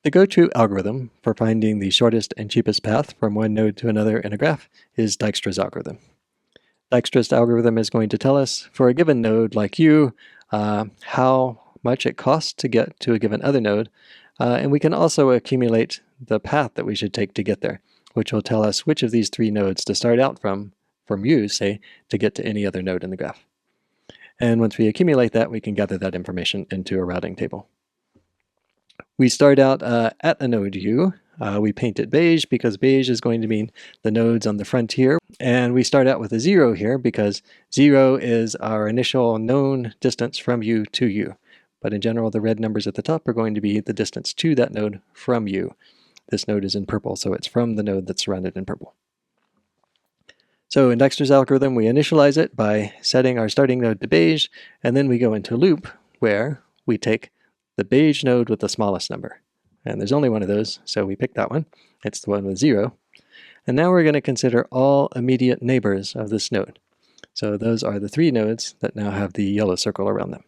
The go-to algorithm for finding the shortest and cheapest path from one node to another in a graph is Dijkstra's algorithm. Dijkstra's algorithm is going to tell us, for a given node like you, how much it costs to get to a given other node, and we can also accumulate the path that we should take to get there, which will tell us which of these three nodes to start out from you, say, to get to any other node in the graph. And once we accumulate that, we can gather that information into a routing table. We start out at a node U. We paint it beige because beige is going to mean the nodes on the frontier. And we start out with a 0 here because 0 is our initial known distance from U to U. But in general, the red numbers at the top are going to be the distance to that node from U. This node is in purple, so it's from the node that's surrounded in purple. So in Dijkstra's algorithm, we initialize it by setting our starting node to beige, and then we go into loop where we take the beige node with the smallest number. And there's only one of those, so we pick that one. It's the one with 0. And now we're going to consider all immediate neighbors of this node. So those are the 3 nodes that now have the yellow circle around them.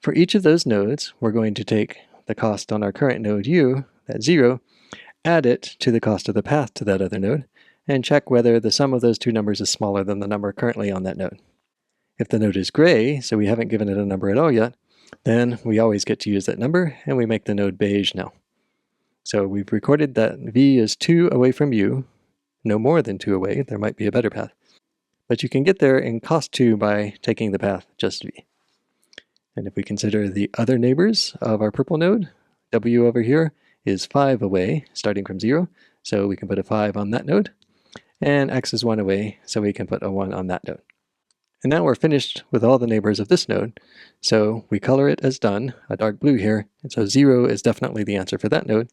For each of those nodes, we're going to take the cost on our current node U, that 0, add it to the cost of the path to that other node, and check whether the sum of those 2 numbers is smaller than the number currently on that node. If the node is gray, so we haven't given it a number at all yet, then we always get to use that number, and we make the node beige now. So we've recorded that V is 2 away from U, no more than 2 away. There might be a better path. But you can get there in cost 2 by taking the path just V. And if we consider the other neighbors of our purple node, W over here is 5 away, starting from 0, so we can put a 5 on that node. And X is 1 away, so we can put a 1 on that node. And now we're finished with all the neighbors of this node, so we color it as done, a dark blue here, and so 0 is definitely the answer for that node.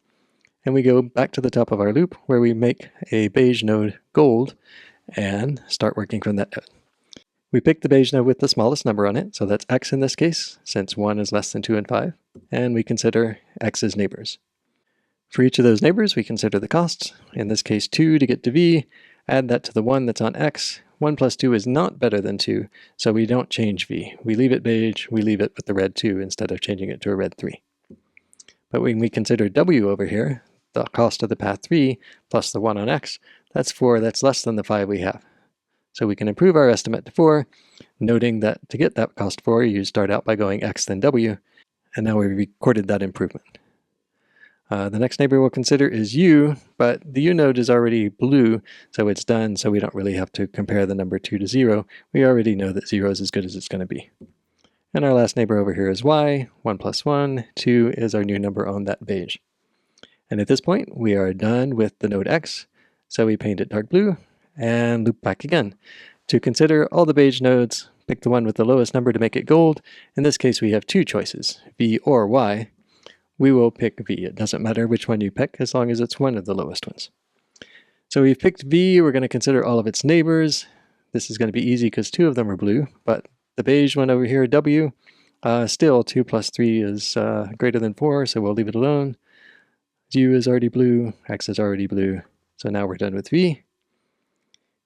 And we go back to the top of our loop where we make a beige node gold and start working from that node. We pick the beige node with the smallest number on it, so that's X in this case, since 1 is less than 2 and 5, and we consider X's neighbors. For each of those neighbors, we consider the costs, in this case 2 to get to V, add that to the 1 that's on X. 1 plus 2 is not better than 2, so we don't change V. We leave it beige, we leave it with the red 2 instead of changing it to a red 3. But when we consider W over here, the cost of the path 3 plus the 1 on X, that's 4, that's less than the 5 we have. So we can improve our estimate to 4, noting that to get that cost 4, you start out by going X then W, and now we recorded that improvement. The next neighbor we'll consider is U, but the U node is already blue, so it's done, so we don't really have to compare the number 2 to 0. We already know that 0 is as good as it's going to be. And our last neighbor over here is Y. 1 plus 1, 2 is our new number on that beige. And at this point, we are done with the node X, so we paint it dark blue and loop back again. To consider all the beige nodes, pick the one with the lowest number to make it gold. In this case, we have 2 choices, V or Y. We will pick V. It doesn't matter which one you pick as long as it's one of the lowest ones. So we've picked V. We're going to consider all of its neighbors. This is going to be easy because 2 of them are blue, but the beige one over here, W, still 2 plus 3 is greater than 4, so we'll leave it alone. U is already blue, X is already blue, so now we're done with V.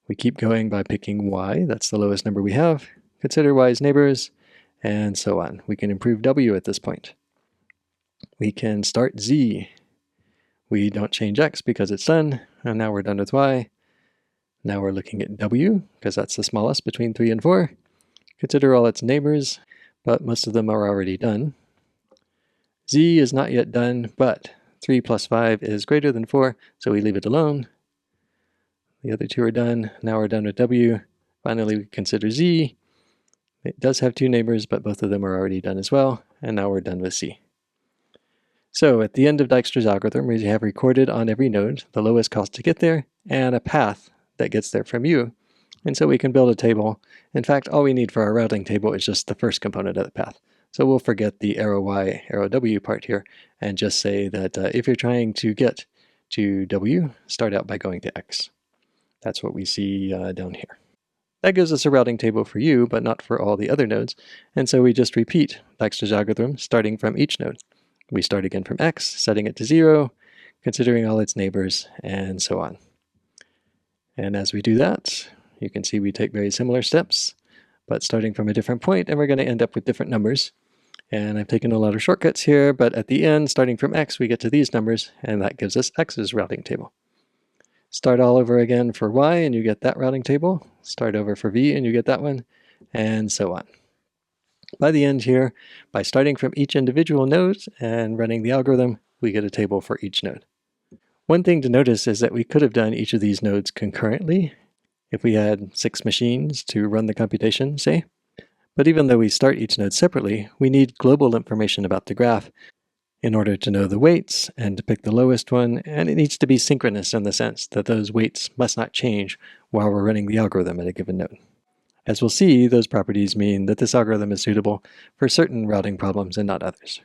We keep going by picking Y, that's the lowest number we have. Consider Y's neighbors, and so on. We can improve W at this point. We can start Z. We don't change X because it's done, and now we're done with Y. Now we're looking at W, because that's the smallest between 3 and 4. Consider all its neighbors, but most of them are already done. Z is not yet done, but 3 plus 5 is greater than 4, so we leave it alone. The other 2 are done. Now we're done with W. Finally, we consider Z. It does have 2 neighbors, but both of them are already done as well, and now we're done with C. So at the end of Dijkstra's algorithm, we have recorded on every node the lowest cost to get there and a path that gets there from U. And so we can build a table. In fact, all we need for our routing table is just the first component of the path. So we'll forget the arrow Y, arrow W part here, and just say that if you're trying to get to W, start out by going to X. That's what we see down here. That gives us a routing table for U, but not for all the other nodes. And so we just repeat Dijkstra's algorithm starting from each node. We start again from X, setting it to 0, considering all its neighbors, and so on. And as we do that, you can see we take very similar steps, but starting from a different point, and we're going to end up with different numbers. And I've taken a lot of shortcuts here, but at the end, starting from x, we get to these numbers, and that gives us x's routing table. Start all over again for y, and you get that routing table. Start over for v, and you get that one, and so on. By the end here, by starting from each individual node and running the algorithm, we get a table for each node. One thing to notice is that we could have done each of these nodes concurrently if we had 6 machines to run the computation, say. But even though we start each node separately, we need global information about the graph in order to know the weights and to pick the lowest one, and it needs to be synchronous in the sense that those weights must not change while we're running the algorithm at a given node. As we'll see, those properties mean that this algorithm is suitable for certain routing problems and not others.